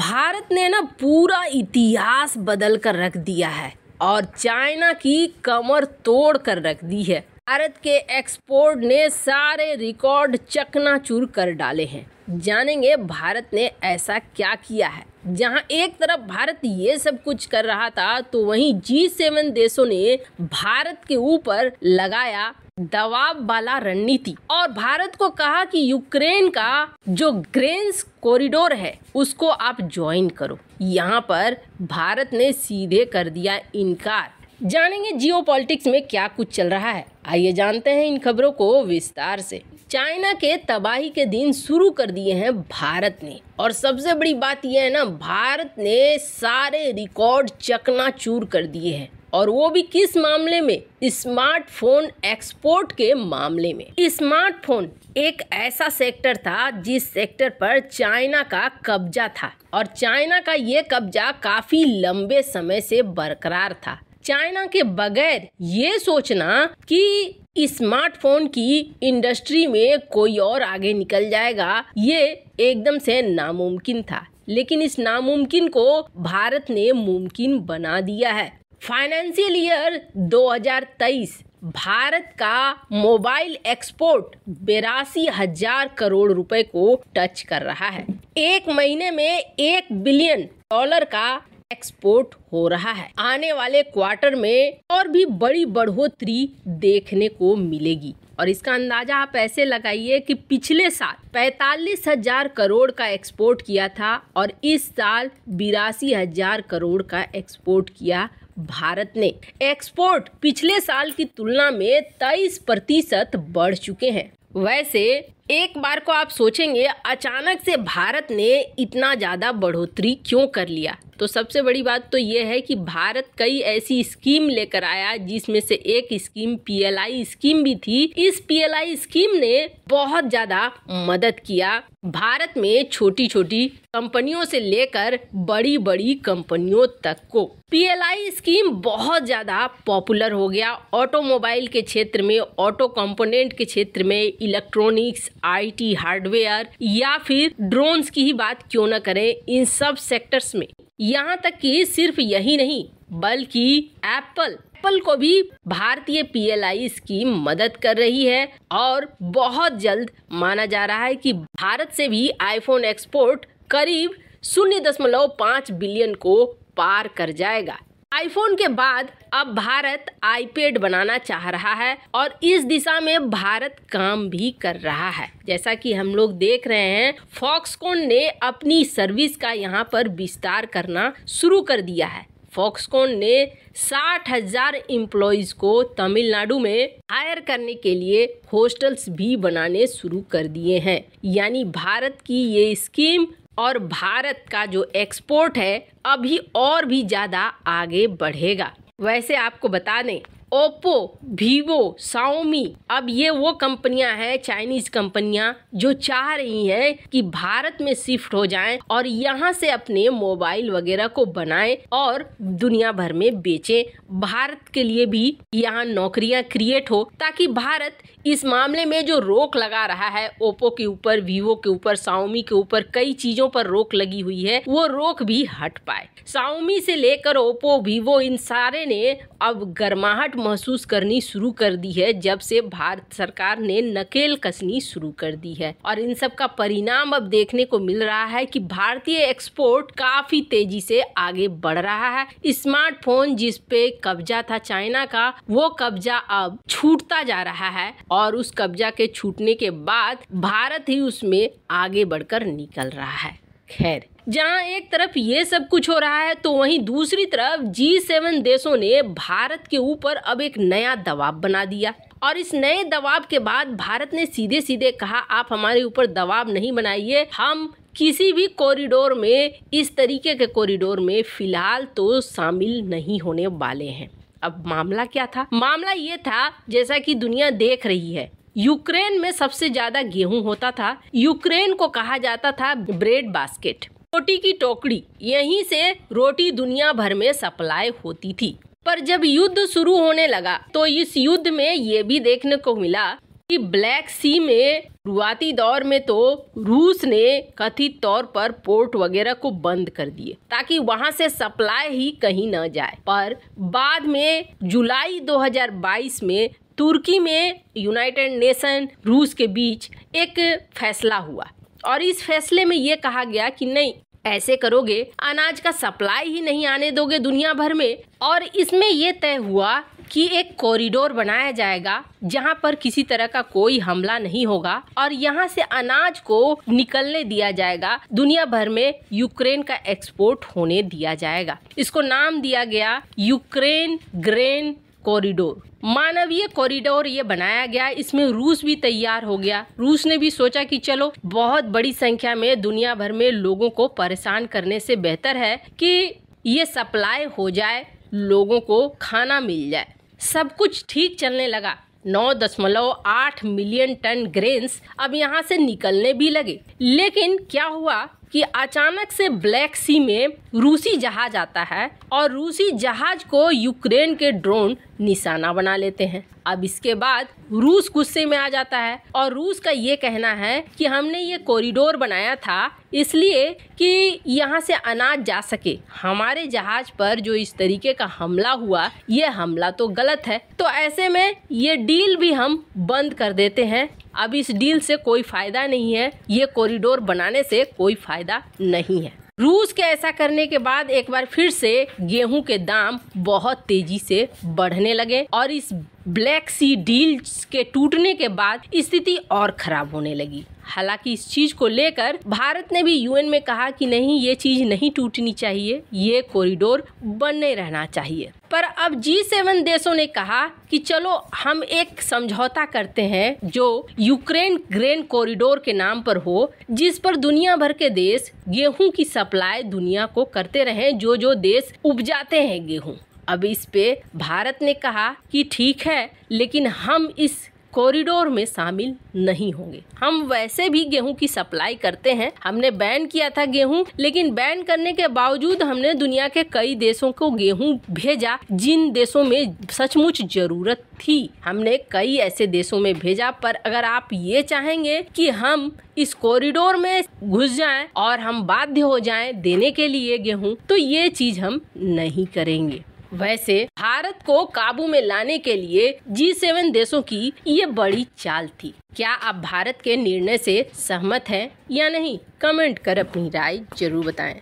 भारत ने ना पूरा इतिहास बदल कर रख दिया है और चाइना की कमर तोड़ कर रख दी है। भारत के एक्सपोर्ट ने सारे रिकॉर्ड चकनाचूर कर डाले हैं। जानेंगे भारत ने ऐसा क्या किया है। जहां एक तरफ भारत ये सब कुछ कर रहा था तो वहीं G7 देशों ने भारत के ऊपर लगाया दबाव वाला रणनीति और भारत को कहा कि यूक्रेन का जो ग्रेन्स कॉरिडोर है उसको आप ज्वाइन करो। यहाँ पर भारत ने सीधे कर दिया इनकार। जानेंगे जियोपॉलिटिक्स में क्या कुछ चल रहा है। आइए जानते हैं इन खबरों को विस्तार से। चाइना के तबाही के दिन शुरू कर दिए हैं भारत ने और सबसे बड़ी बात यह है ना, भारत ने सारे रिकॉर्ड चकनाचूर कर दिए हैं और वो भी किस मामले में? स्मार्टफोन एक्सपोर्ट के मामले में। स्मार्टफोन एक ऐसा सेक्टर था जिस सेक्टर पर चाइना का कब्जा था और चाइना का ये कब्जा काफी लंबे समय से बरकरार था। चाइना के बगैर ये सोचना कि स्मार्टफोन की इंडस्ट्री में कोई और आगे निकल जाएगा ये एकदम से नामुमकिन था, लेकिन इस नामुमकिन को भारत ने मुमकिन बना दिया है। फाइनेंशियल ईयर 2023 भारत का मोबाइल एक्सपोर्ट 82,000 करोड़ रुपए को टच कर रहा है। एक महीने में $1 बिलियन का एक्सपोर्ट हो रहा है। आने वाले क्वार्टर में और भी बड़ी बढ़ोतरी देखने को मिलेगी और इसका अंदाजा आप ऐसे लगाइए कि पिछले साल 45,000 करोड़ का एक्सपोर्ट किया था और इस साल 82,000 करोड़ का एक्सपोर्ट किया भारत ने। एक्सपोर्ट पिछले साल की तुलना में 23% बढ़ चुके हैं। वैसे एक बार को आप सोचेंगे अचानक से भारत ने इतना ज्यादा बढ़ोतरी क्यों कर लिया, तो सबसे बड़ी बात तो ये है कि भारत कई ऐसी स्कीम लेकर आया जिसमें से एक स्कीम PLI स्कीम भी थी। इस PLI स्कीम ने बहुत ज्यादा मदद किया भारत में छोटी छोटी कंपनियों से लेकर बड़ी बड़ी कंपनियों तक को। PLI स्कीम बहुत ज्यादा पॉपुलर हो गया ऑटोमोबाइल के क्षेत्र में, ऑटो कंपोनेंट के क्षेत्र में, इलेक्ट्रॉनिक्स, IT हार्डवेयर या फिर ड्रोन्स की ही बात क्यों न करें, इन सब सेक्टर्स में। यहाँ तक कि सिर्फ यही नहीं बल्कि एप्पल को भी भारतीय PLI स्कीम मदद कर रही है और बहुत जल्द माना जा रहा है कि भारत से भी आईफोन एक्सपोर्ट करीब 0.5 बिलियन को पार कर जाएगा। आईफोन के बाद अब भारत आईपैड बनाना चाह रहा है और इस दिशा में भारत काम भी कर रहा है। जैसा कि हम लोग देख रहे हैं फॉक्सकॉन ने अपनी सर्विस का यहाँ पर विस्तार करना शुरू कर दिया है। फॉक्सकॉन ने 60,000 एम्प्लॉइज को तमिलनाडु में हायर करने के लिए हॉस्टल्स भी बनाने शुरू कर दिए हैं। यानी भारत की ये स्कीम और भारत का जो एक्सपोर्ट है अभी और भी ज्यादा आगे बढ़ेगा। वैसे आपको बता दें ओप्पो, वीवो, शाओमी अब ये वो कंपनियां हैं, चाइनीज कंपनियां जो चाह रही हैं कि भारत में शिफ्ट हो जाएं और यहाँ से अपने मोबाइल वगैरह को बनाएं और दुनिया भर में बेचें। भारत के लिए भी यहाँ नौकरियां क्रिएट हो ताकि भारत इस मामले में जो रोक लगा रहा है ओप्पो के ऊपर, वीवो के ऊपर, शाओमी के ऊपर कई चीजों पर रोक लगी हुई है, वो रोक भी हट पाए। शाओमी से लेकर ओप्पो, वीवो इन सारे ने अब गर्माहट महसूस करनी शुरू कर दी है जब से भारत सरकार ने नकेल कसनी शुरू कर दी है और इन सब का परिणाम अब देखने को मिल रहा है कि भारतीय एक्सपोर्ट काफी तेजी से आगे बढ़ रहा है। स्मार्टफोन जिस पे कब्जा था चाइना का, वो कब्जा अब छूटता जा रहा है और उस कब्जा के छूटने के बाद भारत ही उसमें आगे बढ़कर निकल रहा है। खैर, जहां एक तरफ ये सब कुछ हो रहा है तो वहीं दूसरी तरफ G7 देशों ने भारत के ऊपर अब एक नया दबाव बना दिया और इस नए दबाव के बाद भारत ने सीधे सीधे कहा आप हमारे ऊपर दबाव नहीं बनाइए, हम किसी भी कॉरिडोर में, इस तरीके के कॉरिडोर में फिलहाल तो शामिल नहीं होने वाले हैं। अब मामला क्या था? मामला ये था जैसा कि दुनिया देख रही है, यूक्रेन में सबसे ज्यादा गेहूं होता था। यूक्रेन को कहा जाता था ब्रेड बास्केट, रोटी की टोकरी, यहीं से रोटी दुनिया भर में सप्लाई होती थी। पर जब युद्ध शुरू होने लगा तो इस युद्ध में ये भी देखने को मिला कि ब्लैक सी में शुरुआती दौर में तो रूस ने कथित तौर पर पोर्ट वगैरह को बंद कर दिए ताकि वहां से सप्लाई ही कहीं न जाए, पर बाद में जुलाई 2022 में तुर्की में यूनाइटेड नेशन रूस के बीच एक फैसला हुआ और इस फैसले में ये कहा गया कि नहीं, ऐसे करोगे अनाज का सप्लाई ही नहीं आने दोगे दुनिया भर में। और इसमें ये तय हुआ कि एक कॉरिडोर बनाया जाएगा जहां पर किसी तरह का कोई हमला नहीं होगा और यहां से अनाज को निकलने दिया जाएगा, दुनिया भर में यूक्रेन का एक्सपोर्ट होने दिया जाएगा। इसको नाम दिया गया यूक्रेन ग्रेन कॉरिडोर, मानवीय कॉरिडोर ये बनाया गया। इसमें रूस भी तैयार हो गया। रूस ने भी सोचा कि चलो बहुत बड़ी संख्या में दुनिया भर में लोगों को परेशान करने से बेहतर है कि ये सप्लाई हो जाए, लोगों को खाना मिल जाए। सब कुछ ठीक चलने लगा। 9.8 मिलियन टन ग्रेन्स अब यहाँ से निकलने भी लगे। लेकिन क्या हुआ कि अचानक से ब्लैक सी में रूसी जहाज आता है और रूसी जहाज को यूक्रेन के ड्रोन निशाना बना लेते हैं। अब इसके बाद रूस गुस्से में आ जाता है और रूस का ये कहना है कि हमने ये कॉरिडोर बनाया था इसलिए कि यहाँ से अनाज जा सके। हमारे जहाज पर जो इस तरीके का हमला हुआ, ये हमला तो गलत है, तो ऐसे में ये डील भी हम बंद कर देते हैं। अब इस डील से कोई फायदा नहीं है, ये कॉरिडोर बनाने से कोई फायदा नहीं है। रूस के ऐसा करने के बाद एक बार फिर से गेहूं के दाम बहुत तेजी से बढ़ने लगे और इस ब्लैक सी डील के टूटने के बाद स्थिति और खराब होने लगी। हालांकि इस चीज को लेकर भारत ने भी यूएन में कहा कि नहीं, ये चीज नहीं टूटनी चाहिए, ये कॉरिडोर बने रहना चाहिए। पर अब G7 देशों ने कहा कि चलो हम एक समझौता करते हैं जो यूक्रेन ग्रेन कॉरिडोर के नाम पर हो, जिस पर दुनिया भर के देश गेहूं की सप्लाई दुनिया को करते रहें, जो देश उपजाते हैं गेहूं। अब इस पे भारत ने कहा कि ठीक है, लेकिन हम इस कॉरिडोर में शामिल नहीं होंगे। हम वैसे भी गेहूं की सप्लाई करते हैं, हमने बैन किया था गेहूं, लेकिन बैन करने के बावजूद हमने दुनिया के कई देशों को गेहूं भेजा जिन देशों में सचमुच जरूरत थी। हमने कई ऐसे देशों में भेजा, पर अगर आप ये चाहेंगे कि हम इस कॉरिडोर में घुस जाएं और हम बाध्य हो जाएं देने के लिए गेहूं, तो ये चीज हम नहीं करेंगे। वैसे भारत को काबू में लाने के लिए G7 देशों की ये बड़ी चाल थी। क्या आप भारत के निर्णय से सहमत हैं या नहीं? कमेंट कर अपनी राय जरूर बताएं।